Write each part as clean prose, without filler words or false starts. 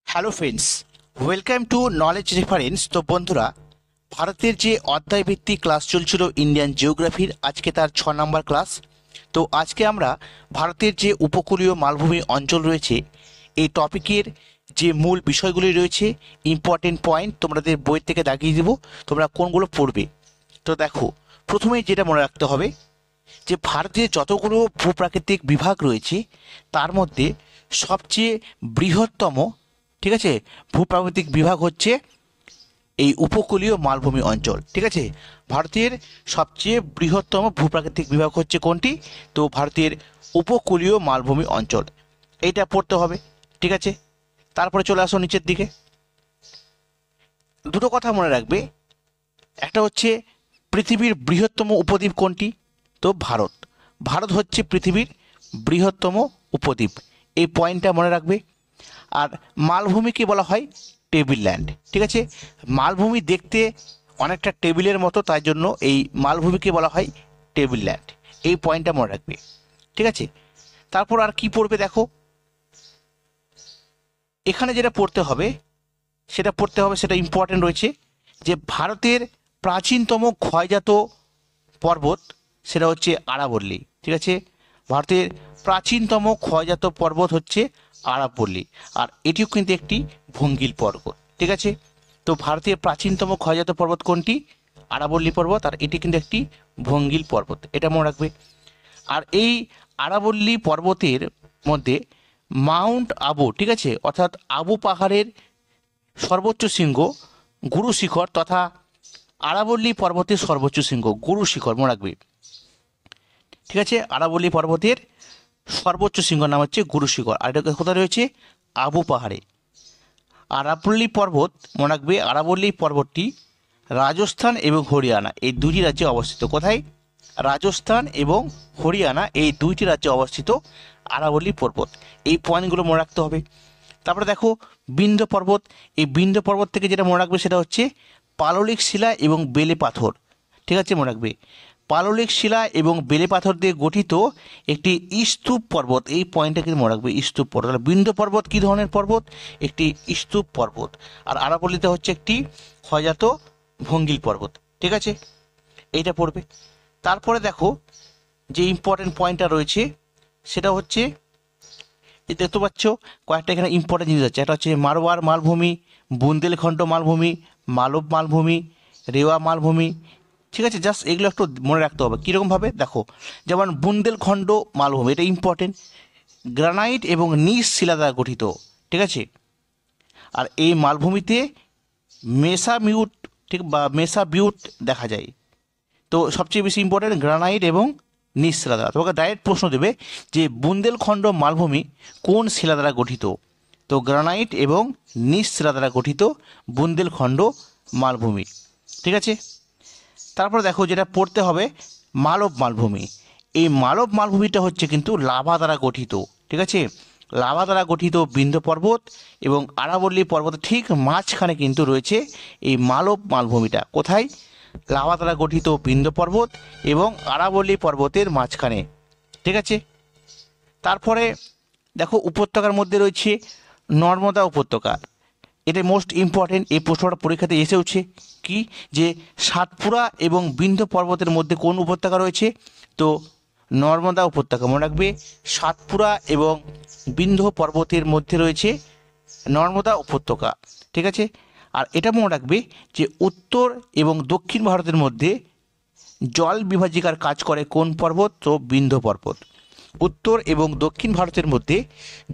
Hello friends, welcome to knowledge reference. তো বন্ধুরা, ভারতের যে অধ্যায়ভিত্তিক ক্লাস চলছিল ইন্ডিয়ান জিওগ্রাফির, আজকে তার 6 নম্বর ক্লাস। তো আজকে আমরা ভারতের যে উপকূলীয় মালভূমি অঞ্চল রয়েছে এই টপিকের যে মূল বিষয়গুলি রয়েছে, ইম্পর্টেন্ট পয়েন্ট তোমাদের বই থেকে দাগিয়ে দেবো, তোমরা কোনগুলো পড়বে। তো দেখো, প্রথমেই যেটা মনে রাখতে হবে যে ভারতের যতগুলো ভূপ্রাকৃতিক বিভাগ রয়েছে তার মধ্যে সবচেয়ে বৃহত্তম, ঠিক আছে, ভূপ্রাকৃতিক বিভাগ হচ্ছে এই উপকূলীয় মালভূমি অঞ্চল। ঠিক আছে, ভারতের সবচেয়ে বৃহত্তম ভূপ্রাকৃতিক বিভাগ হচ্ছে কোনটি? তো ভারতের উপকূলীয় মালভূমি অঞ্চল, এইটা পড়তে হবে। ঠিক আছে, তারপরে চলে আসো নিচের দিকে। দুটো কথা মনে রাখবে, একটা হচ্ছে পৃথিবীর বৃহত্তম উপদ্বীপ কোনটি? তো ভারত। ভারত হচ্ছে পৃথিবীর বৃহত্তম উপদ্বীপ, এই পয়েন্টটা মনে রাখবে। আর মালভূমিকে বলা হয় টেবিল ল্যান্ড। ঠিক আছে, মালভূমি দেখতে অনেকটা টেবিলের মতো, তাই জন্য এই মালভূমিকে বলা হয় টেবিল ল্যান্ড, এই পয়েন্টটা মনে রাখবে। ঠিক আছে, তারপর আর কি পড়বে দেখো, এখানে যেটা পড়তে হবে সেটা ইম্পর্টেন্ট রয়েছে, যে ভারতের প্রাচীনতম ক্ষয়জাত পর্বত সেটা হচ্ছে আরাবল্লী। ঠিক আছে, ভারতের প্রাচীনতম ক্ষয়জাত পর্বত হচ্ছে আরাবল্লী, আর এটিও কিন্তু একটি ভঙ্গিল পর্বত। ঠিক আছে, তো ভারতের প্রাচীনতম ক্ষয়জাত পর্বত কোনটি? আরাবল্লী পর্বত, আর এটি কিন্তু একটি ভঙ্গিল পর্বত, এটা মনে রাখবে। আর এই আরাবল্লী পর্বতের মধ্যে মাউন্ট আবু, ঠিক আছে, অর্থাৎ আবু পাহাড়ের সর্বোচ্চ শৃঙ্গ গুরু শিখর, তথা আরাবল্লী পর্বতের সর্বোচ্চ শৃঙ্গ গুরু শিখর মনে রাখবে। ঠিক আছে, আরাবল্লী পর্বতের সর্বোচ্চ শৃঙ্গ নাম হচ্ছে গুরু শিখর, আর এটা কোথায় রয়েছে? আবু পাহাড়ে। আরাবল্লী পর্বত মনে রাখবে, আরাবল্লী পর্বতটি রাজস্থান এবং হরিয়ানা এই দুইটি রাজ্যে অবস্থিত। কোথায়? রাজস্থান এবং হরিয়ানা এই দুইটি রাজ্যে অবস্থিত আরাবল্লী পর্বত, এই পয়েন্টগুলো মনে রাখতে হবে। তারপরে দেখো বিন্ধ্য পর্বত, এই বিন্ধ্য পর্বত থেকে যেটা মনে রাখবে সেটা হচ্ছে পাললিক শিলা এবং বেলে পাথর। ঠিক আছে, মনে রাখবে পাললিক শিলা এবং বেলে পাথর দিয়ে গঠিত একটি স্তূপ পর্বত, এই পয়েন্টটা কিন্তু মনে রাখবে, স্তূপ পর্বত। তাহলে বিন্ধ্য পর্বত কী ধরনের পর্বত? একটি স্তূপ পর্বত। আর আরাবল্লীতে হচ্ছে একটি ক্ষয়জাত ভঙ্গিল পর্বত। ঠিক আছে, এইটা পড়বে। তারপরে দেখো যে ইম্পর্টেন্ট পয়েন্টটা রয়েছে সেটা হচ্ছে, এই দেখতে পাচ্ছ কয়েকটা এখানে ইম্পর্টেন্ট জিনিস আছে। একটা হচ্ছে মারওয়ার মালভূমি, বুন্দেলখণ্ড মালভূমি, মালব মালভূমি, রেওয়া মালভূমি। ঠিক আছে, জাস্ট এগুলো একটু মনে রাখতে হবে। কীরকমভাবে দেখো, যেমন বুন্দেলখণ্ড মালভূমি, এটা ইম্পর্টেন্ট, গ্রানাইট এবং নিজ শিলা দ্বারা গঠিত। ঠিক আছে, আর এই মালভূমিতে মেসামিউট, ঠিক বা মেসাবিউট দেখা যায়। তো সবচেয়ে বেশি ইম্পর্টেন্ট গ্রানাইট এবং নিজ শিলা দ্বারা। তোমাকে ডাইরেক্ট প্রশ্ন দেবে যে বুন্দেলখণ্ড মালভূমি কোন শিলা দ্বারা গঠিত? তো গ্রানাইট এবং নিজ শিলা দ্বারা গঠিত বুন্দেলখণ্ড মালভূমি। ঠিক আছে, তারপর দেখো যেটা পড়তে হবে মালব মালভূমি। এই মালব মালভূমিটা হচ্ছে কিন্তু লাভা দ্বারা গঠিত। ঠিক আছে, লাভা দ্বারা গঠিত বিন্ধ্য পর্বত এবং আরাবল্লী পর্বতের ঠিক মাঝখানে কিন্তু রয়েছে এই মালব মালভূমিটা। কোথায়? লাভা দ্বারা গঠিত বিন্ধ্য পর্বত এবং আরাবল্লী পর্বতের মাঝখানে। ঠিক আছে, তারপরে দেখো উপত্যকার মধ্যে রয়েছে নর্মদা উপত্যকা, এটা মোস্ট ইম্পর্টেন্ট, এই প্রশ্নটা পরীক্ষাতে এসেওছে কি, যে সাতপুরা এবং বিন্ধ্য পর্বতের মধ্যে কোন উপত্যকা রয়েছে? তো নর্মদা উপত্যকা মনে রাখবে, সাতপুরা এবং বিন্ধ্য পর্বতের মধ্যে রয়েছে নর্মদা উপত্যকা। ঠিক আছে, আর এটা মনে রাখবে যে উত্তর এবং দক্ষিণ ভারতের মধ্যে জল বিভাজিকার কাজ করে কোন পর্বত? তো বিন্ধ্য পর্বত। উত্তর এবং দক্ষিণ ভারতের মধ্যে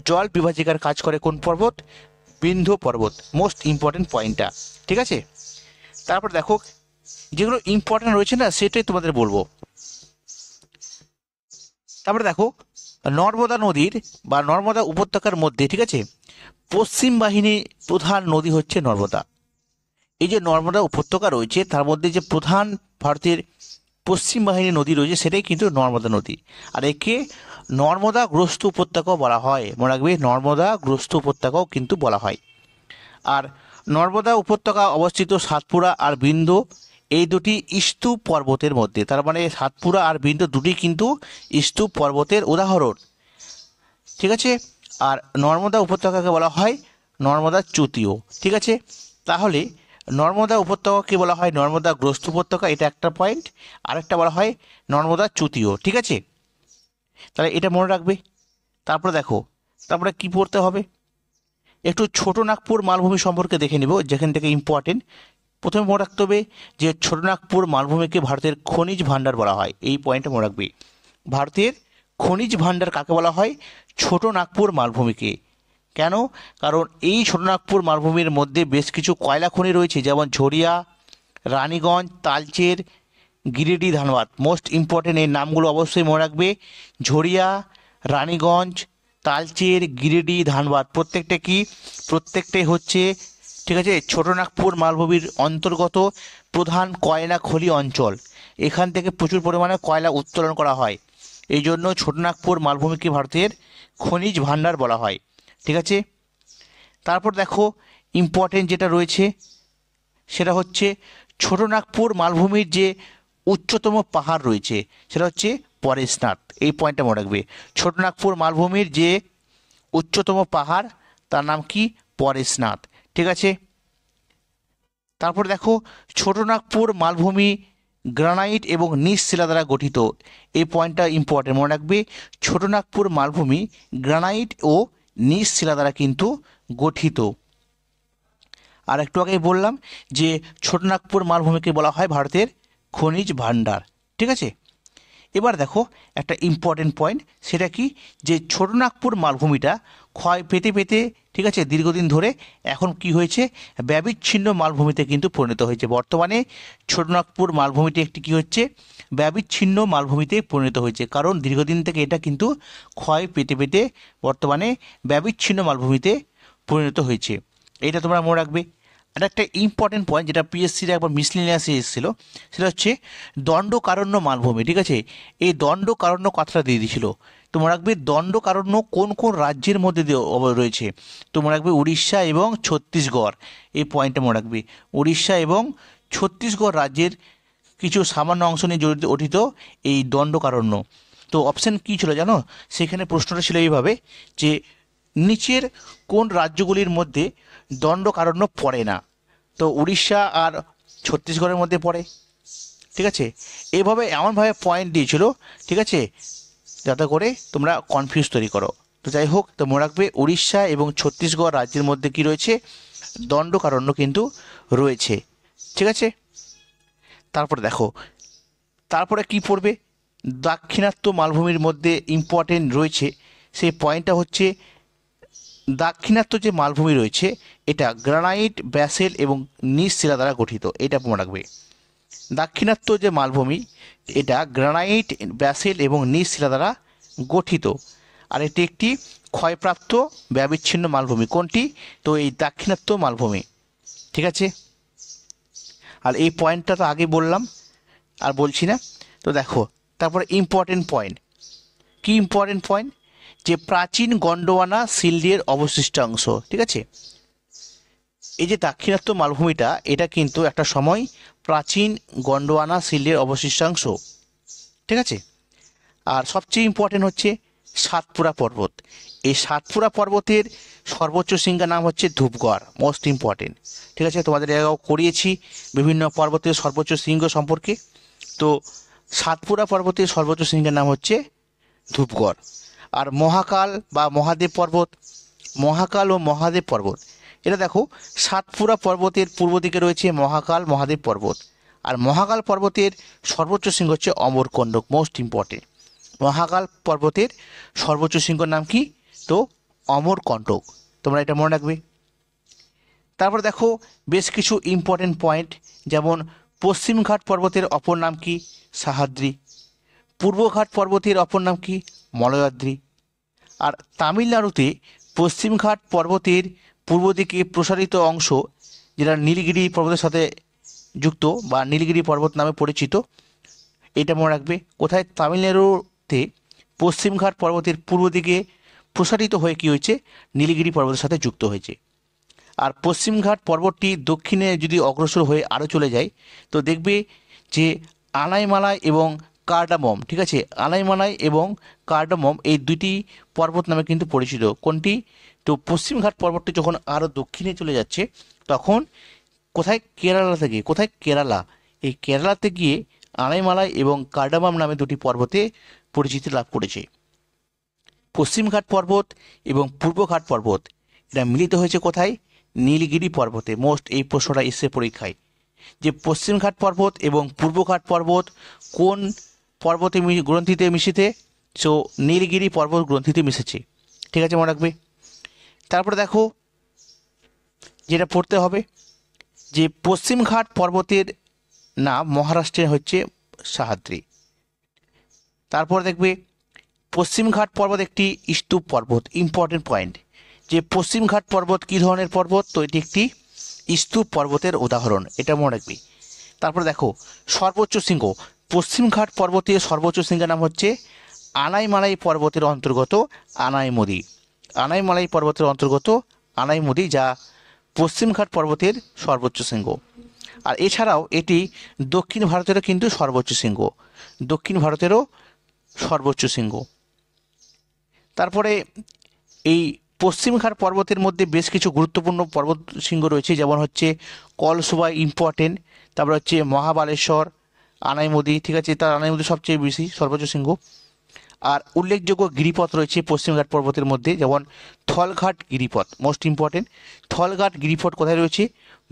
জল বিভাজিকার কাজ করে কোন পর্বত? বিন্ধ্য পর্বত, মোস্ট ইম্পর্টেন্ট পয়েন্টটা। ঠিক আছে, তারপর দেখো যেগুলো ইম্পর্টেন্ট রয়েছে না সেটাই তোমাদের বলবো। তারপরে দেখো নর্মদা নদীর বা নর্মদা উপত্যকার মধ্যে, ঠিক আছে, পশ্চিম বাহিনী প্রধান নদী হচ্ছে নর্মদা। এই যে নর্মদা উপত্যকা রয়েছে তার মধ্যে যে প্রধান ভারতের পশ্চিম বাহিনী নদী রয়েছে সেটাই কিন্তু নর্মদা নদী, আর একে নর্মদাগ্রস্ত উপত্যকাও বলা হয়। মনে রাখবে নর্মদাগ্রস্ত উপত্যকাও কিন্তু বলা হয়। আর নর্মদা উপত্যকা অবস্থিত সাতপুরা আর বিন্ধ্য এই দুটি স্তূপ পর্বতের মধ্যে, তার মানে সাতপুরা আর বিন্ধ্য দুটি কিন্তু স্তূপ পর্বতের উদাহরণ। ঠিক আছে, আর নর্মদা উপত্যকাকে বলা হয় নর্মদা চ্যুতীয়। ঠিক আছে, তাহলে নর্মদা উপত্যকাকে বলা হয় নর্মদাগ্রস্ত উপত্যকা, এটা একটা পয়েন্ট। আরেকটা বলা হয় নর্মদা চ্যুতীয়। ঠিক আছে, তাহলে এটা মনে রাখবে। তারপরে দেখো, তারপরে কি পড়তে হবে, একটু ছোট নাগপুর মালভূমি সম্পর্কে দেখে নিব, যেখান থেকে ইম্পর্টেন্ট। প্রথমে মনে রাখতে হবে যে ছোটনাগপুর মালভূমিকে ভারতের খনিজ ভাণ্ডার বলা হয়, এই পয়েন্টটা মনে রাখবে। ভারতের খনিজ ভাণ্ডার কাকে বলা হয়? ছোটনাগপুর মালভূমিকে। কেন? কারণ এই ছোটনাগপুর মালভূমির মধ্যে বেশ কিছু কয়লা খনি রয়েছে, যেমন ঝরিয়া, রানীগঞ্জ, তালচের, গিরিডি, ধানবাদ। মোস্ট ইম্পর্টেন্ট এই নামগুলো অবশ্যই মনে রাখবে। ঝরিয়া, রানীগঞ্জ, তালচের, গিরিডি, ধানবাদ প্রত্যেকটা কি? প্রত্যেকটাই হচ্ছে, ঠিক আছে, ছোটনাগপুর মালভূমির অন্তর্গত প্রধান কয়লা খনি অঞ্চল। এখান থেকে প্রচুর পরিমাণে কয়লা উত্তোলন করা হয়, এই জন্য ছোটনাগপুর মালভূমিকে ভারতের খনিজ ভাণ্ডার বলা হয়। ঠিক আছে, তারপর দেখো ইম্পর্টেন্ট যেটা রয়েছে সেটা হচ্ছে ছোটনাগপুর মালভূমির যে উচ্চতম পাহাড় রয়েছে সেটা হচ্ছে পরেশনাথ, এই পয়েন্টটা মনে রাখবে। ছোটনাগপুর মালভূমির যে উচ্চতম পাহাড় তার নাম কি? পরেশনাথ। ঠিক আছে, তারপর দেখো ছোটনাগপুর মালভূমি গ্রানাইট এবং নিজ শিলা দ্বারা গঠিত, এই পয়েন্টটা ইম্পর্টেন্ট মনে রাখবে। ছোটনাগপুর মালভূমি গ্রানাইট ও নিজ শিলা দ্বারা কিন্তু গঠিত। আর একটু আগেই বললাম যে ছোটনাগপুর মালভূমিকে বলা হয় ভারতের খনিজ ভাণ্ডার। ঠিক আছে, এবার দেখো একটা ইম্পর্টেন্ট পয়েন্ট, সেটা কি? যে ছোটনাগপুর মালভূমিটা ক্ষয় পেতে পেতে, ঠিক আছে, দীর্ঘদিন ধরে এখন কি হয়েছে? ব্যবিচ্ছিন্ন মালভূমিতে কিন্তু পরিণত হয়েছে। বর্তমানে ছোটনাগপুর মালভূমিটি একটি কি হচ্ছে? ব্যবিচ্ছিন্ন মালভূমিতে পরিণত হয়েছে, কারণ দীর্ঘদিন থেকে এটা কিন্তু ক্ষয় পেতে পেতে বর্তমানে ব্যবিচ্ছিন্ন মালভূমিতে পরিণত হয়েছে। এটা তোমরা মনে রাখবে। আর একটা ইম্পর্টেন্ট পয়েন্ট যেটা পিএসসির একবার মিসলিনিয়াসে এসেছিলো, সেটা হচ্ছে দণ্ডকারণ্য মালভূমি। ঠিক আছে, এই দণ্ডকারণ্য কথাটা দিয়ে দিয়েছিল। তোমরা রাখবে দণ্ডকারণ্য কোন কোন রাজ্যের মধ্যে দিয়ে রয়েছে? তোমরা রাখবে উড়িষ্যা এবং ছত্তিশগড়, এই পয়েন্টটা মনে রাখবে। উড়িষ্যা এবং ছত্তিশগড় রাজ্যের কিছু সামান্য অংশ নিয়ে জড়িত গঠিত এই দণ্ডকারণ্য। তো অপশান কী ছিল জানো? সেখানে প্রশ্নটা ছিল এইভাবে যে নিচের কোন রাজ্যগুলির মধ্যে দণ্ডকারণ্য পড়ে না? তো উড়িষ্যা আর ছত্তিশগড়ের মধ্যে পড়ে। ঠিক আছে, এইভাবে এমনভাবে পয়েন্ট দিয়েছিল, ঠিক আছে, যাতে করে তোমরা কনফিউজ তৈরি করো। তো যাই হোক, তো মনে রাখবে উড়িষ্যা এবং ছত্তিশগড় রাজ্যের মধ্যে কি রয়েছে? দণ্ডকারণ্য কিন্তু রয়েছে। ঠিক আছে, তারপরে দেখো, তারপরে কি পড়বে? দাক্ষিণাত্য মালভূমির মধ্যে ইম্পর্টেন্ট রয়েছে, সেই পয়েন্টটা হচ্ছে দাক্ষিণাত্য যে মালভূমি রয়েছে এটা গ্রানাইট, ব্যাসেল এবং নিজ শিলা দ্বারা গঠিত, এটা মনে রাখবে। দাক্ষিণাত্য যে মালভূমি এটা গ্রানাইট, ব্যাসেল এবং নিজ শিলা দ্বারা গঠিত। আর এটি একটি ক্ষয়প্রাপ্ত ব্যবিচ্ছিন্ন মালভূমি। কোনটি? তো এই দাক্ষিণাত্য মালভূমি। ঠিক আছে, আর এই পয়েন্টটা তো আগে বললাম, আর বলছি না। তো দেখো তারপরে ইম্পর্টেন্ট পয়েন্ট, কি ইম্পর্টেন্ট পয়েন্ট? যে প্রাচীন গন্ডোয়ানা সিল্ডের অবশিষ্টাংশ। ঠিক আছে, এই যে দাক্ষিণাত্য মালভূমিটা এটা কিন্তু একটা সময় প্রাচীন গন্ডোয়ানা সিল্ডের অবশিষ্টাংশ। ঠিক আছে, আর সবচেয়ে ইম্পর্টেন্ট হচ্ছে সাতপুরা পর্বত। এই সাতপুরা পর্বতের সর্বোচ্চ শৃঙ্গের নাম হচ্ছে ধূপগড়, মোস্ট ইম্পর্টেন্ট। ঠিক আছে, তোমাদের এটাও করিয়েছি বিভিন্ন পর্বতের সর্বোচ্চ শৃঙ্গ সম্পর্কে। তো সাতপুরা পর্বতের সর্বোচ্চ শৃঙ্গের নাম হচ্ছে ধূপগড়। আর মহাকাল বা মহাদেব পর্বত, মহাকাল ও মহাদেব পর্বত, এটা দেখো সাতপুরা পর্বতের পূর্ব দিকে রয়েছে মহাকাল মহাদেব পর্বত। আর মহাকাল পর্বতের সর্বোচ্চ শৃঙ্গ হচ্ছে অমরকণ্টক, মোস্ট ইম্পর্টেন্ট। মহাকাল পর্বতের সর্বোচ্চ শৃঙ্গের নাম কি? তো অমরকণ্টক, তোমরা এটা মনে রাখবে। তারপর দেখো বেশ কিছু ইম্পর্টেন্ট পয়েন্ট, যেমন পশ্চিমঘাট পর্বতের অপর নাম কি? সাহাদ্রি। পূর্বঘাট পর্বতের অপর নাম কি? মলয়াদ্রি। আর তামিলনাড়ুতে পশ্চিমঘাট পর্বতের পূর্ব দিকে প্রসারিত অংশ, যেটা নীলগিরি পর্বতের সাথে যুক্ত বা নীলগিরি পর্বত নামে পরিচিত, এটা মনে রাখবে। কোথায়? তামিলনাড়ুতে পশ্চিমঘাট পর্বতের পূর্ব দিকে প্রসারিত হয়ে কী হয়েছে? নীলগিরি পর্বতের সাথে যুক্ত হয়েছে। আর পশ্চিমঘাট পর্বতটি দক্ষিণে যদি অগ্রসর হয়ে আরও চলে যায় তো দেখবে যে আনাইমালাই এবং কার্ডামম, ঠিক আছে, আনাইমালাই এবং কার্ডামম এই দুটি পর্বত নামে কিন্তু পরিচিত। কোনটি? তো পশ্চিমঘাট পর্বতটি যখন আরও দক্ষিণে চলে যাচ্ছে তখন কোথায় কেরালা, এই কেরালাতে গিয়ে আনাইমালাই এবং কার্ডামাম নামে দুটি পর্বতে পরিচিতি লাভ করেছে। পশ্চিমঘাট পর্বত এবং পূর্বঘাট পর্বত এটা মিলিত হয়েছে কোথায়? নীলগিরি পর্বতে। মোস্ট এই প্রশ্নটা এসে পরীক্ষায়, যে পশ্চিমঘাট পর্বত এবং পূর্বঘাট পর্বত কোন পর্বতে গ্রন্থিতে মিশেছে? সো নীলগিরি পর্বত গ্রন্থিতে মিশেছে। ঠিক আছে, মনে রাখবে। তারপরে দেখো যেটা পড়তে হবে, যে পশ্চিমঘাট পর্বতের নাম মহারাষ্ট্রে হচ্ছে সাহাদ্রি। তারপর দেখবে পশ্চিমঘাট পর্বত একটি স্তূপ পর্বত। ইম্পর্টেন্ট পয়েন্ট, যে পশ্চিমঘাট পর্বত কী ধরনের পর্বত? তো এটি একটি স্তূপ পর্বতের উদাহরণ, এটা মনে রাখবি। তারপরে দেখো সর্বোচ্চ শৃঙ্গ, পশ্চিমঘাট পর্বতের সর্বোচ্চ শৃঙ্গের নাম হচ্ছে আনাইমালাই পর্বতের অন্তর্গত আনাইমুদি। আনাইমালাই পর্বতের অন্তর্গত আনাইমুদি, যা পশ্চিমঘাট পর্বতের সর্বোচ্চ শৃঙ্গ। আর এছাড়াও এটি দক্ষিণ ভারতেরও কিন্তু সর্বোচ্চ শৃঙ্গ, দক্ষিণ ভারতেরও সর্বোচ্চ শৃঙ্গ। তারপরে এই পশ্চিমঘাট পর্বতের মধ্যে বেশ কিছু গুরুত্বপূর্ণ পর্বত শৃঙ্গ রয়েছে, যেমন হচ্ছে কলসুবাই ইম্পর্টেন্ট, তারপরে হচ্ছে মহাবালেশ্বর, আনাইমুদি। ঠিক আছে, তার আনাইমুদি সবচেয়ে বেশি সর্বোচ্চ শৃঙ্গ। আর উল্লেখযোগ্য গিরিপথ রয়েছে পশ্চিমঘাট পর্বতের মধ্যে, যেমন থলঘাট গিরিপথ, মোস্ট ইম্পর্টেন্ট। থলঘাট গিরিপথ কোথায় রয়েছে?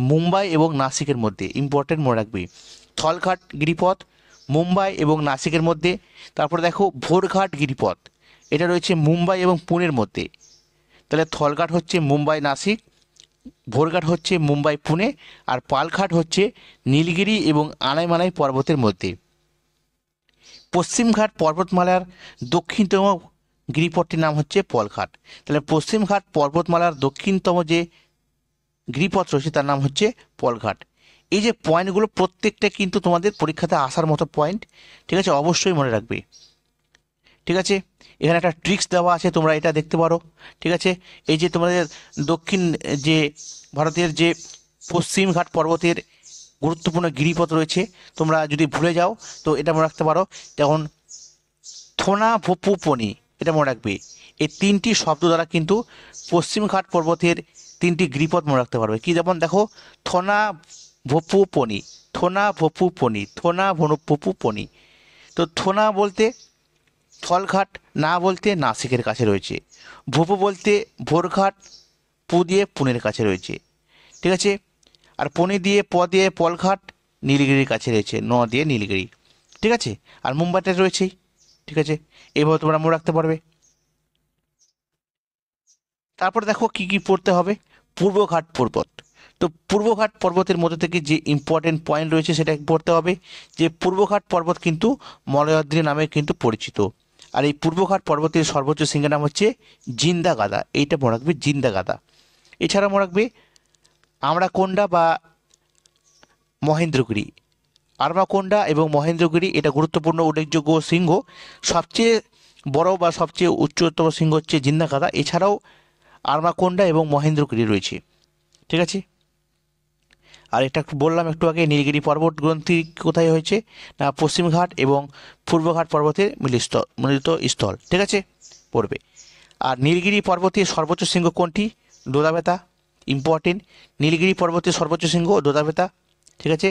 মুম্বাই এবং নাসিকের মধ্যে। ইম্পর্টেন্ট, মনে রাখবে। থলঘাট গিরিপথ মুম্বাই এবং নাসিকের মধ্যে। তারপরে দেখো ভোরঘাট গিরিপথ, এটা রয়েছে মুম্বাই এবং পুনের মধ্যে। তাহলে থলঘাট হচ্ছে মুম্বাই নাসিক, ভোরঘাট হচ্ছে মুম্বাই পুনে, আর পালঘাট হচ্ছে নীলগিরি এবং আনাইমালাই পর্বতের মধ্যে। পশ্চিমঘাট পর্বতমালার দক্ষিণতম গিরিপথটির নাম হচ্ছে পলঘাট। তাহলে পশ্চিমঘাট পর্বতমালার দক্ষিণতম যে গিরিপথ রয়েছে তার নাম হচ্ছে পলঘাট। এই যে পয়েন্টগুলো প্রত্যেকটা কিন্তু তোমাদের পরীক্ষাতে আসার মতো পয়েন্ট। ঠিক আছে, অবশ্যই মনে রাখবে। ঠিক আছে, এখানে একটা ট্রিক্স দেওয়া আছে, তোমরা এটা দেখতে পারো। ঠিক আছে, এই যে তোমাদের দক্ষিণ যে ভারতের যে পশ্চিমঘাট পর্বতের গুরুত্বপূর্ণ গিরিপথ রয়েছে, তোমরা যদি ভুলে যাও তো এটা মনে রাখতে পারো। যেমন থোনা, ভোপু, পনি, এটা মনে রাখবে। এই তিনটি শব্দ দ্বারা কিন্তু পশ্চিমঘাট পর্বতের তিনটি গিরিপথ মনে রাখতে পারবে। কি যেমন দেখো, থোনা, ভোপু, পনি, থোনা, ভোপু, পনি, থোনা, ভোপু, পনি। তো থোনা বলতে থলঘাট, না বলতে নাসিকের কাছে রয়েছে, ভোপু বলতে ভোরঘাট, পু দিয়ে পুনের কাছে রয়েছে। ঠিক আছে, আর পনি দিয়ে পলঘাট নীলগিরির কাছে রয়েছে, ন দিয়ে নীলগিরি। ঠিক আছে, আর মুম্বাইটা রয়েছেই। ঠিক আছে, এইভাবে তোমরা মনে রাখতে পারবে। তারপর দেখো কি কি পড়তে হবে। পূর্বঘাট পর্বত, তো পূর্বঘাট পর্বতের মধ্যে থেকে যে ইম্পর্টেন্ট পয়েন্ট রয়েছে সেটা পড়তে হবে, যে পূর্বঘাট পর্বত কিন্তু মলয়াদ্রি নামে কিন্তু পরিচিত। আর এই পূর্বঘাট পর্বতের সর্বোচ্চ শৃঙ্গের নাম হচ্ছে জিন্দা গাদা, এইটা মনে রাখবে, জিন্দা গাদা। এছাড়া মনে রাখবে আমরাকোন্ডা বা মহেন্দ্রগিরি, আরমাকোন্ডা এবং মহেন্দ্রগিরি, এটা গুরুত্বপূর্ণ উল্লেখযোগ্য শৃঙ্গ। সবচেয়ে বড় বা সবচেয়ে উচ্চতম শৃঙ্গ হচ্ছে জিন্দা গাদা। এছাড়াও আরমাকোন্ডা এবং মহেন্দ্রগিরি রয়েছে। ঠিক আছে, আর এটা বললাম একটু আগে, নীলগিরি পর্বত গ্রন্থি কোথায় হয়েছে? না পশ্চিমঘাট এবং পূর্বঘাট পর্বতের মিলিত স্থল। ঠিক আছে, পড়বে। আর নীলগিরি পর্বতের সর্বোচ্চ শৃঙ্গ কোনটি? দোদাবেতা। ইম্পর্টেন্ট, নীলগিরি পর্বতের সর্বোচ্চ শৃঙ্গ দোদাবেতা। ঠিক আছে,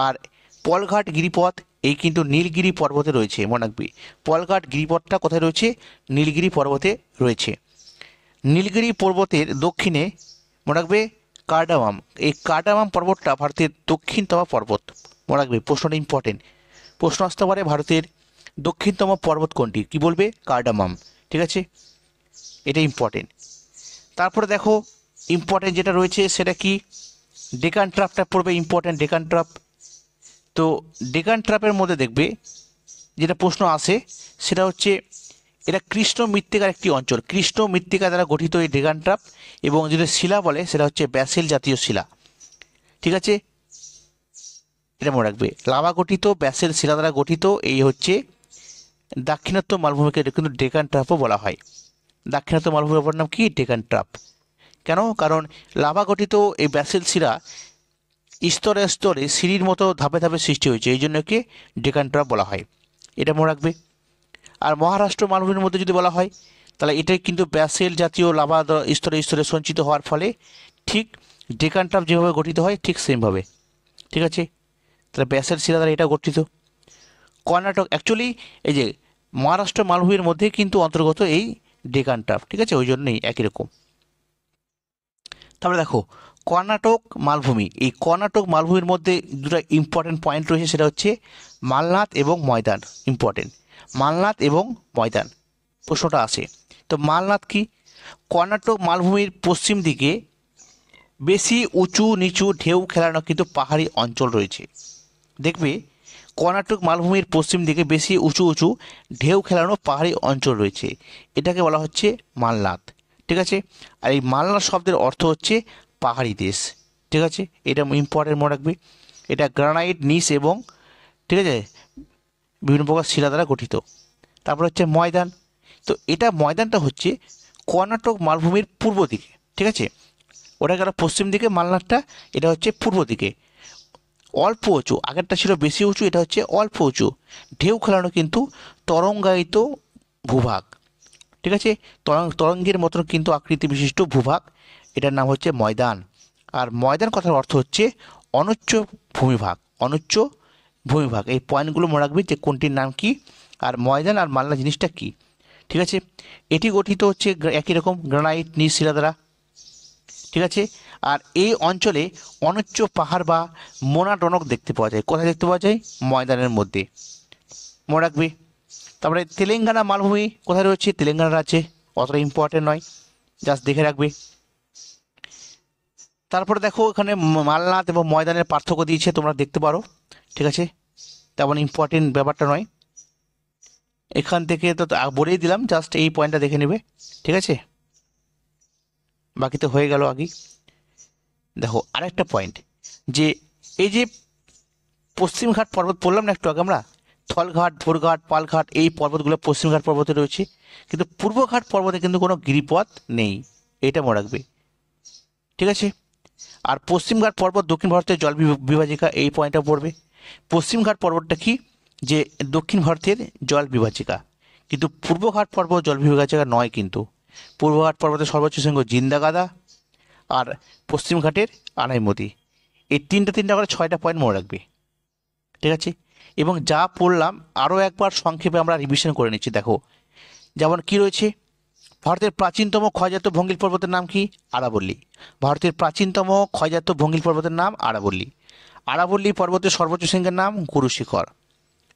আর পলঘাট গিরিপথ এই কিন্তু নীলগিরি পর্বতে রয়েছে, মনে রাখবি। পলঘাট গিরিপথটা কোথায় রয়েছে? নীলগিরি পর্বতে রয়েছে। নীলগিরি পর্বতের দক্ষিণে মনে রাখবে কার্ডামাম, এই কার্ডামাম পর্বতটা ভারতের দক্ষিণতম পর্বত, মনে রাখবে। প্রশ্নটা ইম্পর্টেন্ট, প্রশ্ন আসতে পারে ভারতের দক্ষিণতম পর্বত কোনটি? কি বলবে? কার্ডামাম। ঠিক আছে, এটা ইম্পর্টেন্ট। তারপরে দেখো ইম্পর্টেন্ট যেটা রয়েছে সেটা কি? ডেকান ট্রাপটা পড়বে, ইম্পর্টেন্ট ডেকান ট্রাপ। তো ডেকান ট্রাপের মধ্যে দেখবে যেটা প্রশ্ন আসে সেটা হচ্ছে, এটা কৃষ্ণ মৃত্তিকার একটি অঞ্চল, কৃষ্ণ মৃত্তিকা দ্বারা গঠিত এই ডেকান ট্রাপ, এবং যেটা শিলা বলে সেটা হচ্ছে ব্যাসেল জাতীয় শিলা। ঠিক আছে, এটা মনে রাখবে, লাভা গঠিত ব্যাসেল শিলা দ্বারা গঠিত এই হচ্ছে দাক্ষিণাত্য মালভূমিকে কিন্তু ডেকান ট্রাপও বলা হয়। দাক্ষিণাত্য মালভূমির নাম কি? ডেকান ট্রাপ। কেন? কারণ লাভা গঠিত এই ব্যাসেল শিলা স্তরে স্তরে সিঁড়ির মতো ধাপে ধাপে সৃষ্টি হয়েছে, এই জন্য একে ডেকান ট্রাপ বলা হয়। এটা মনে রাখবে। আর মহারাষ্ট্র মালভূমির মধ্যে যদি বলা হয় তাহলে এটাই কিন্তু ব্যাসেল জাতীয় লাভা স্তরে স্তরে সঞ্চিত হওয়ার ফলে ঠিক ডেকান ট্রাপ যেভাবে গঠিত হয় ঠিক সেমভাবে, ঠিক আছে। তাহলে ব্যাসেল শিলা দ্বারা এটা গঠিত। কর্ণাটক অ্যাকচুয়ালি এই যে মহারাষ্ট্র মালভূমির মধ্যে কিন্তু অন্তর্গত এই ডেকান ট্রাপ, ঠিক আছে, ওই জন্যই একই রকম। তারপরে দেখো কর্ণাটক মালভূমি, এই কর্ণাটক মালভূমির মধ্যে দুটো ইম্পর্টেন্ট পয়েন্ট রয়েছে, সেটা হচ্ছে মালনাথ এবং ময়দান। ইম্পর্টেন্ট, মালনাথ এবং ময়দান প্রশ্নটা আসে। তো মালনাথ কি? কর্ণাটক মালভূমির পশ্চিম দিকে বেশি উঁচু নিচু ঢেউ খেলানো কিন্তু পাহাড়ি অঞ্চল রয়েছে। দেখবে কর্ণাটক মালভূমির পশ্চিম দিকে বেশি উঁচু উঁচু ঢেউ খেলানো পাহাড়ি অঞ্চল রয়েছে, এটাকে বলা হচ্ছে মালনাথ, ঠিক আছে। আর এই মালনাথ শব্দের অর্থ হচ্ছে পাহাড়ি দেশ, ঠিক আছে। এটা ইম্পর্টেন্ট মনে রাখবে। এটা গ্রানাইট নিস এবং, ঠিক আছে, বিভিন্ন প্রকার শিলা দ্বারা গঠিত। তারপর হচ্ছে ময়দান। তো এটা ময়দানটা হচ্ছে কর্ণাটক মালভূমির পূর্ব দিকে, ঠিক আছে। ওটা গেল পশ্চিম দিকে, মালনাথটা এটা হচ্ছে পূর্ব দিকে। অল্প উঁচু, আগেরটা ছিল বেশি উঁচু, এটা হচ্ছে অল্প উঁচু ঢেউ খেলানো কিন্তু তরঙ্গায়িত ভূভাগ, ঠিক আছে। তরঙ্গের মতন কিন্তু আকৃতি বিশিষ্ট ভূভাগ, এটার নাম হচ্ছে ময়দান। আর ময়দান কথার অর্থ হচ্ছে অনুচ্চ ভূমিভাগ, অনুচ্চ ভূমিভাগ। এই পয়েন্টগুলো মনে রাখবে যে কোনটির নাম কি আর ময়দান আর মালনা জিনিসটা কি, ঠিক আছে। এটি গঠিত হচ্ছে একই রকম গ্রানাইট নিজ শিলা দ্বারা, ঠিক আছে। আর এই অঞ্চলে অনুচ্চ পাহাড় বা মোনাটনক দেখতে পাওয়া যায়। কোথায় দেখতে পাওয়া যায়? ময়দানের মধ্যে, মনে রাখবে। তারপরে তেলেঙ্গানা মালভূমি কোথায় রয়েছে? তেলেঙ্গানা রাজ্যে, অতটা ইম্পর্টেন্ট নয়, জাস্ট দেখে রাখবে। তারপরে দেখো এখানে মালনাথ এবং ময়দানের পার্থক্য দিয়েছে, তোমরা দেখতে পারো, ঠিক আছে, তেমন ইম্পর্টেন্ট ব্যাপারটা নয়। এখান থেকে তো বলেই দিলাম, জাস্ট এই পয়েন্টটা দেখে নেবে, ঠিক আছে, বাকি তো হয়ে গেল আগেই। দেখো আরেকটা পয়েন্ট, যে এই যে পশ্চিমঘাট পর্বত পড়লাম না একটু আগে আমরা, থলঘাট, ভোরঘাট, পালঘাট, এই পর্বতগুলো পশ্চিমঘাট পর্বতে রয়েছে, কিন্তু পূর্বঘাট পর্বতে কিন্তু কোনো গিরিপথ নেই, এটা মনে রাখবে, ঠিক আছে। আর পশ্চিমঘাট পর্বত দক্ষিণ ভারতের জল বিভাজিকা, এই পয়েন্টটা পড়বে। পশ্চিমঘাট পর্বতটা কি? যে দক্ষিণ ভারতের জল বিভাজিকা, কিন্তু পূর্বঘাট পর্বত জল বিভাজিকা নয়। কিন্তু পূর্বঘাট পর্বতের সর্বোচ্চ শৃঙ্গ জিন্দাগাদা, আর পশ্চিমঘাটের আনাইমতি। এই তিনটা করে 6টা পয়েন্ট মনে রাখবে, ঠিক আছে। এবং যা পড়লাম আরও একবার সংক্ষেপে আমরা রিভিশন করে নিচ্ছি। দেখো যেমন কি রয়েছে, ভারতের প্রাচীনতম ক্ষয়জাত ভঙ্গিল পর্বতের নাম কি? আরাবল্লী। ভারতের প্রাচীনতম ক্ষয়জাত ভঙ্গিল পর্বতের নাম আরাবল্লী। আরাবল্লী পর্বতের সর্বোচ্চ শৃঙ্গের নাম গুরু শিখর।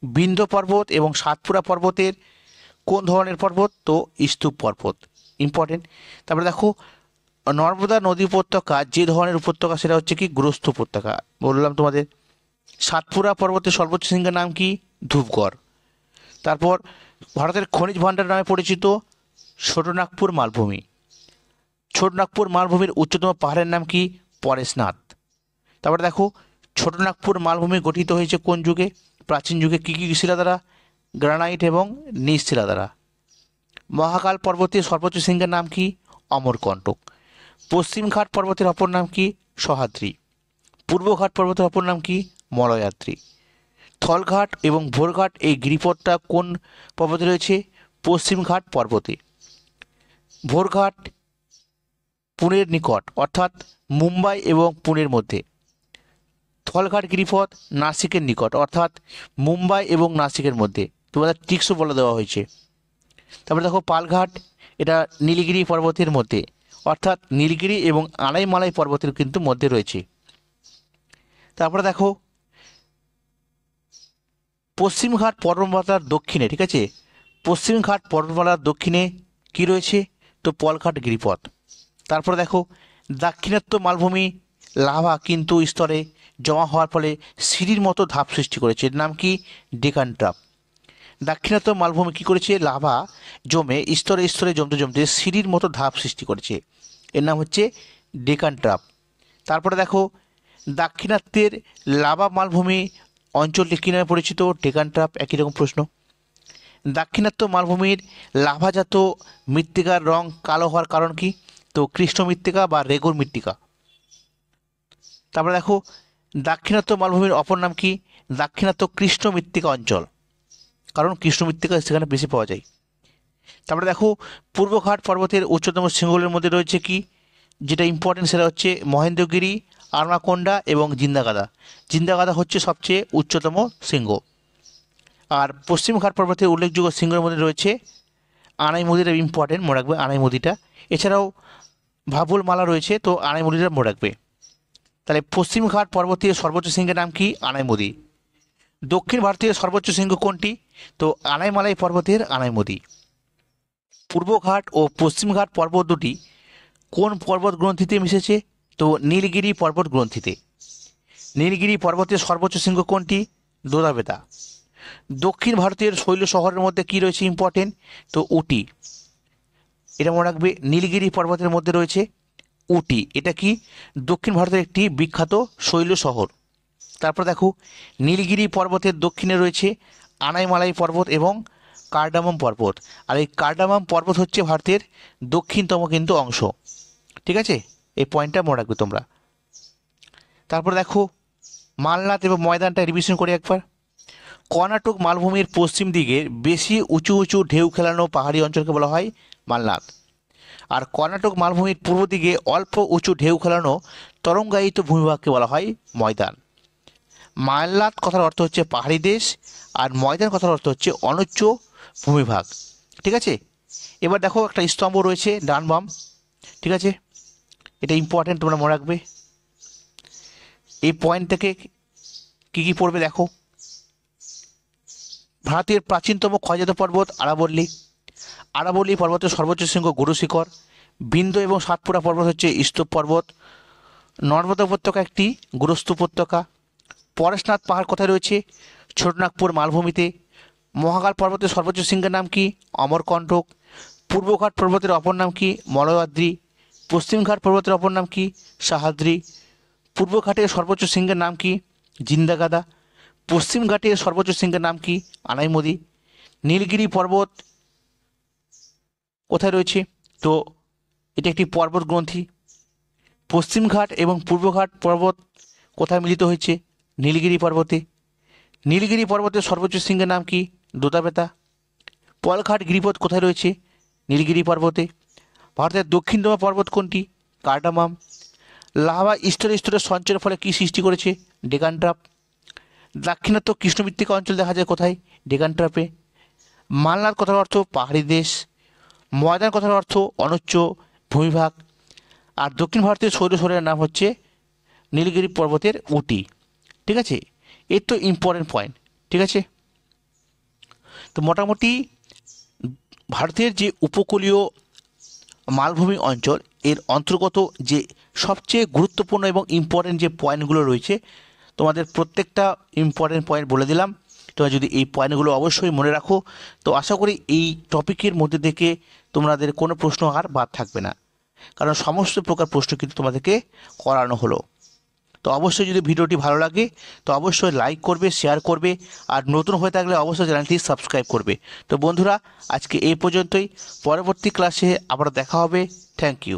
বিন্ধ্য পর্বত এবং সাতপুরা পর্বতের কোন ধরনের পর্বত? তো স্তূপ পর্বত, ইম্পর্টেন্ট। তারপরে দেখো নর্মদা নদী উপত্যকা যে ধরনের উপত্যকা সেটা হচ্ছে কি? গ্রস্ত উপত্যকা, বললাম তোমাদের। সাতপুরা পর্বতের সর্বোচ্চ শৃঙ্গের নাম কি? ধূপগড়। তারপর ভারতের খনিজ ভাণ্ডার নামে পরিচিত ছোটনাগপুর মালভূমি। ছোটনাগপুর মালভূমির উচ্চতম পাহাড়ের নাম কি? পরেশনাথ। তারপরে দেখো ছোটনাগপুর মালভূমি গঠিত হয়েছে কোন যুগে? প্রাচীন যুগে। কী কী শিলা দ্বারা? গ্রানাইট এবং নিজ শিলা দ্বারা। মহাকাল পর্বতের সর্বোচ্চ শৃঙ্গের নাম কি? অমরকণ্টক। পশ্চিমঘাট পর্বতের অপর নাম কি? সহ্যাদ্রি। পূর্বঘাট পর্বতের অপর নাম কি? মলয়াদ্রি। থলঘাট এবং ভোরঘাট এই গিরিপথটা কোন পর্বতে রয়েছে? পশ্চিমঘাট পর্বতে। ভোরঘাট পুনের নিকট, অর্থাৎ মুম্বাই এবং পুনের মধ্যে। থলঘাট গিরিপথ নাসিকের নিকট, অর্থাৎ মুম্বাই এবং নাসিকের মধ্যে। তোমাদের টিক্সও বলে দেওয়া হয়েছে। তারপরে দেখো পালঘাট, এটা নীলগিরি পর্বতের মধ্যে, অর্থাৎ নীলগিরি এবং আনাইমালাই পর্বতের কিন্তু মধ্যে রয়েছে। তারপরে দেখো পশ্চিমঘাট পর্বতমালার দক্ষিণে, ঠিক আছে, পশ্চিমঘাট পর্বতমালার দক্ষিণে কি রয়েছে? তো পলঘাট গিরিপথ। তারপরে দেখো দাক্ষিণাত্য মালভূমি লাভা কিন্তু স্তরে জমা হওয়ার ফলে সিঁড়ির মতো ধাপ সৃষ্টি করেছে, এর নাম কি? ডেকান ট্রাপ। দাক্ষিণাত্য মালভূমি কী করেছে? লাভা জমে স্তরে স্তরে জমতে জমতে সিঁড়ির মতো ধাপ সৃষ্টি করেছে, এর নাম হচ্ছে ডেকান ট্রাপ। তারপরে দেখো দাক্ষিণাত্যের লাভা মালভূমি অঞ্চলটি কী নামে পরিচিত? ডেকান ট্রাপ। একই রকম প্রশ্ন। দাক্ষিণাত্য মালভূমির লাভাজাত মৃত্তিকার রং কালো হওয়ার কারণ কি? তো কৃষ্ণ মৃত্তিকা বা রেগুর মৃত্তিকা। তারপরে দেখো দাক্ষিণাত্য মালভূমির অপর নাম কি? দাক্ষিণাত্য কৃষ্ণ মৃত্তিকা অঞ্চল, কারণ কৃষ্ণ মৃত্তিকা সেখানে বেশি পাওয়া যায়। তারপরে দেখো পূর্বঘাট পর্বতের উচ্চতম শৃঙ্গগুলির মধ্যে রয়েছে কি, যেটা ইম্পর্টেন্ট সেটা হচ্ছে মহেন্দ্রগিরি, আরমাকোন্ডা এবং জিন্দাগাদা। জিন্দাগাদা হচ্ছে সবচেয়ে উচ্চতম শৃঙ্গ। আর পশ্চিমঘাট পর্বতের উল্লেখযোগ্য শৃঙ্গের মধ্যে রয়েছে আনাইমুদিটা, ইম্পর্টেন্ট, মনে রাখবে আনাইমুদিটা। এছাড়াও ভাবুলমালা রয়েছে, তো আনাইমুদিটা মনে রাখবে। তাহলে পশ্চিমঘাট পর্বতের সর্বোচ্চ শৃঙ্গের নাম কি, আনাইমুদি। দক্ষিণ ভারতের সর্বোচ্চ শৃঙ্গ কোনটি, তো আনাইমালাই পর্বতের আনাইমুদি। পূর্বঘাট ও পশ্চিমঘাট পর্বত দুটি কোন পর্বত গ্রন্থিতে মিশেছে, তো নীলগিরি পর্বত গ্রন্থিতে। নীলগিরি পর্বতের সর্বোচ্চ শৃঙ্গ কোনটি, দোদাবেতা। দক্ষিণ ভারতের শৈল শহরের মধ্যে কি রয়েছে ইম্পর্টেন্ট, তো উটি। এটা মনে রাখবে, নীলগিরি পর্বতের মধ্যে রয়েছে উটি। এটা কি, দক্ষিণ ভারতের একটি বিখ্যাত শৈল শহর। তারপর দেখো নীলগিরি পর্বতের দক্ষিণে রয়েছে আনাইমালাই পর্বত এবং কার্ডামাম পর্বত। আর এই কার্ডামাম পর্বত হচ্ছে ভারতের দক্ষিণতম কিন্তু অংশ। ঠিক আছে, এই পয়েন্টটা মনে রাখবে তোমরা। তারপর দেখো মালনাথ এবং ময়দানটা রিভিশন করে একবার। কর্ণাটক মালভূমির পশ্চিম দিকে বেশি উঁচু উঁচু ঢেউ খেলানো পাহাড়ি অঞ্চলকে বলা হয় মালনাথ। আর কর্ণাটক মালভূমির পূর্ব দিকে অল্প উঁচু ঢেউ খেলানো তরঙ্গায়িত ভূমিভাগকে বলা হয় ময়দান। মালনাথ কথার অর্থ হচ্ছে পাহাড়ি দেশ, আর ময়দান কথার অর্থ হচ্ছে অনুচ্চ ভূমিভাগ। ঠিক আছে, এবার দেখো একটা স্তম্ভ রয়েছে ডান বাম। ঠিক আছে, এটা ইম্পর্টেন্ট, তোমরা মনে রাখবে। এই পয়েন্ট থেকে কী কী পড়বে দেখো। ভারতের প্রাচীনতম ক্ষয়জাত পর্বত আরাবল্লী। আরাবল্লী পর্বতের সর্বোচ্চ শৃঙ্গ গুরু শিখর। বিন্ধ্য এবং সাতপুরা পর্বত হচ্ছে স্তূপ পর্বত। নর্মদা উপত্যকা একটি গুরুস্তূপ উপত্যকা। পরেশনাথ পাহাড় কোথায় রয়েছে, ছোটনাগপুর মালভূমিতে। মহাকাল পর্বতের সর্বোচ্চ শৃঙ্গের নাম কি, অমরকণ্টক। পূর্বঘাট পর্বতের অপর নাম কি, মলয়াদ্রি। পশ্চিমঘাট পর্বতের অপর নাম কি, সাহাদ্রি। পূর্বঘাটের সর্বোচ্চ শৃঙ্গের নাম কি, জিন্দাগাদা। পশ্চিমঘাটের সর্বোচ্চ শৃঙ্গের নাম কি, আনাইমুদি। নীলগিরি পর্বত কোথায় রয়েছে, তো এটা একটি পর্বত গ্রন্থি। পশ্চিমঘাট এবং পূর্বঘাট পর্বত কোথায় মিলিত হয়েছে, নীলগিরি পর্বতে। নীলগিরি পর্বতের সর্বোচ্চ শৃঙ্গের নাম কি, দোদাবেতা। পলঘাট গিরিপথ কোথায় রয়েছে, নীলগিরি পর্বতে। ভারতের দক্ষিণতম পর্বত কোনটি, কার্ডামাম। লাভা স্তরে স্তরে সঞ্চয়ের ফলে কী সৃষ্টি করেছে, ডেকান ট্রাপ। দাক্ষিণাত্য কৃষ্ণবৃত্তিক অঞ্চল দেখা যায় কোথায়, ডেকান ট্রাপে। মালনাথ কথার অর্থ পাহাড়ি দেশ। ময়দান কথার অর্থ অনুচ্চ ভূমিভাগ। আর দক্ষিণ ভারতের শৈল শহরের নাম হচ্ছে নীলগিরি পর্বতের উটি। ঠিক আছে, এর তো ইম্পর্টেন্ট পয়েন্ট। ঠিক আছে, তো মোটামুটি ভারতের যে উপকূলীয় মালভূমি অঞ্চল এর অন্তর্গত যে সবচেয়ে গুরুত্বপূর্ণ এবং ইম্পর্টেন্ট যে পয়েন্টগুলো রয়েছে, তোমাদের প্রত্যেকটা ইম্পর্টেন্ট পয়েন্ট বলে দিলাম। তোমরা যদি এই পয়েন্টগুলো অবশ্যই মনে রাখো, তো আশা করি এই টপিকের মধ্যে থেকে তোমাদের কোনো প্রশ্ন আর বাদ থাকবে না, কারণ সমস্ত প্রকার প্রশ্ন কিন্তু তোমাদেরকে করানো হলো। তো অবশ্যই যদি ভিডিওটি ভালো লাগে তো অবশ্যই লাইক করবে, শেয়ার করবে, আর নতুন হয়ে থাকলে অবশ্যই চ্যানেলটি সাবস্ক্রাইব করবে। তো বন্ধুরা, আজকে এই পর্যন্তই। পরবর্তী ক্লাসে আবার দেখা হবে। Thank you.